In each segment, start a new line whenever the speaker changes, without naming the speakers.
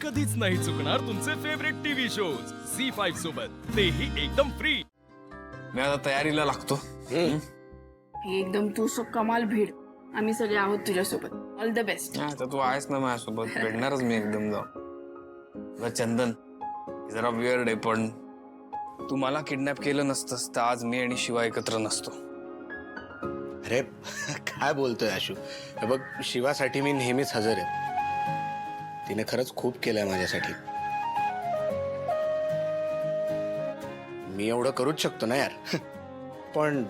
कधीच नाही चुकणार तुमचे फेवरेट टीव्ही शोज झी5 सोबत, तेही एकदम फ्री।
मी आता तयारीला लागतो।
ही एकदम तू सो कमाल भीड, आम्ही सगळे आहोत तुझ्यासोबत। All the best.
आता तू आहेस ना माझ्यासोबत, भेटणारच मी एकदम जाऊ। चंदन जरा वियर्ड आहे, पण तू मला किडनॅप केलं नसतंस तर आज मी आणि शिवा एकत्र नसतो।
अरे काय बोलतोय आशू? हे बघ, शिवासाठी मी नेहमीच हजर आहे। तिने खरंच खूप केलंय माझ्यासाठी। मी एवढं करूच शकतो ना यार। पण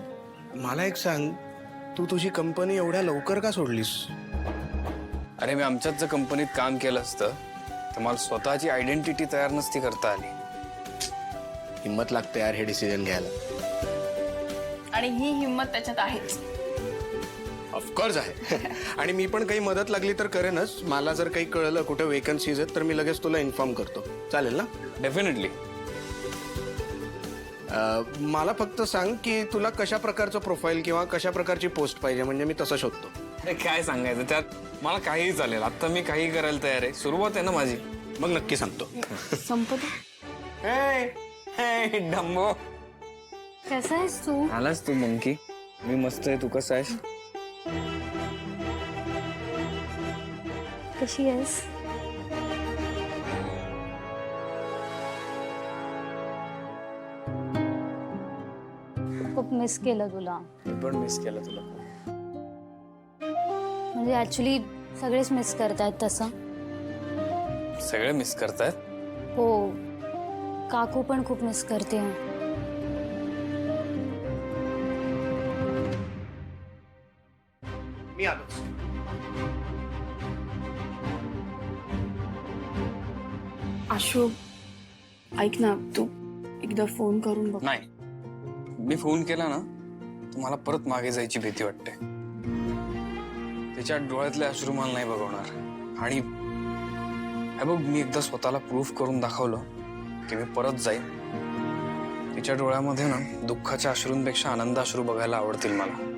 मला एक सांग, तू तुझी कंपनी एवढ्या लवकर का सोडलीस?
अरे मी आमच्याच जर कंपनीत काम केलं असतं तर मला स्वतःची आयडेंटिटी तयार नसती करता आली।
हिम्मत लागते यार हे डिसिजन घ्यायला।
आणि ही हिम्मत त्याच्यात आहेच।
ऑफकोर्स आहे। आणि मी पण काही मदत लागली तर करेनच। मला जर काही कळलं कुठे वेकन्सीज आहेत तर मी लगेच तुला इन्फॉर्म करतो, चालेल ना?
डेफिनेटली।
मला फक्त सांग की तुला कशा प्रकारचं प्रोफाईल किंवा कशा प्रकारची पोस्ट पाहिजे, म्हणजे मी तसं शोधतो।
अरे काय सांगायचं त्यात, मला काहीही चालेल। आता मी काही करायला तयार आहे, सुरुवात आहे ना माझी।
मग नक्की सांगतो।
संपत।
डंबो,
कसा आहेस तू?
आलास तू मंकी? मी मस्त आहे, तू कसा आहेस?
कशी आहेस? खूप मिस केलं तुला।
मी पण मिस केलं तुला।
म्हणजे ऍक्च्युली सगळेच मिस करतायत तसं।
सगळे मिस करतायत?
हो, काकू पण खूप मिस करते।
मी आलोच।
आशू, ऐक ना, तू एकदा फोन करून बघ।
नाही, मी फोन केला ना तर मला परत मागे जायची भीती वाटते। त्याच्या डोळ्यातले अश्रू मला नाही बघवणार। आणि हे बघ, मी एकदा स्वतःला प्रूफ करून दाखवलं की मी परत जाईन। तिच्या डोळ्यामध्ये ना दुःखाच्या अश्रूंपेक्षा आनंद अश्रू बघायला आवडतील मला।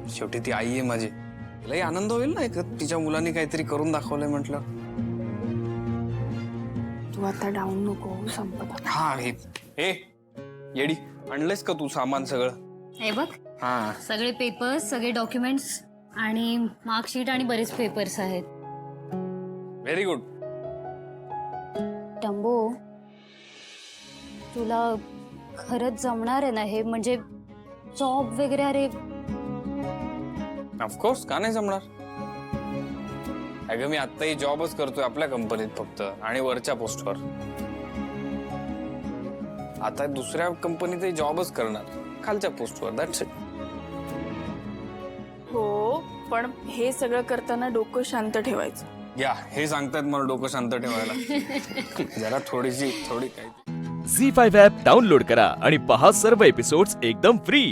शेवटी ती आई आहे माझी, तिलाही आनंद होईल ना एक तिच्या मुलांनी काहीतरी करून दाखवलंय म्हटलं।
तू आता डाऊन नको, संपत।
हा, हे येडी, आणलंयस का तू सामान सगळं?
हे बघ,
हा,
सगळे पेपर्स, सगळे डॉक्युमेंट्स आणि मार्कशीट आणि बरेच पेपर्स आहेत।
Very good.
टंबो, तुला खरंच जमणार आहे ना हे? म्हणजे जॉब वगैरे? अरे
ऑफकोर्स, का नाही जमणार? अगं मी आत्ताही जॉबच करतोय आपल्या कंपनीत फक्त, आणि वरच्या पोस्टवर। आता दुसऱ्या कंपनीतही जॉबच करणार, खालच्या पोस्टवर। That's it.
हो, पण हे सगळं करताना डोकं शांत ठेवायचं।
या, हे सांगतात मला डोकं शांत ठेवायला। जरा थोडी काही।
झी5 ॲप डाउनलोड करा आणि पहा सर्व एपिसोड्स एकदम फ्री।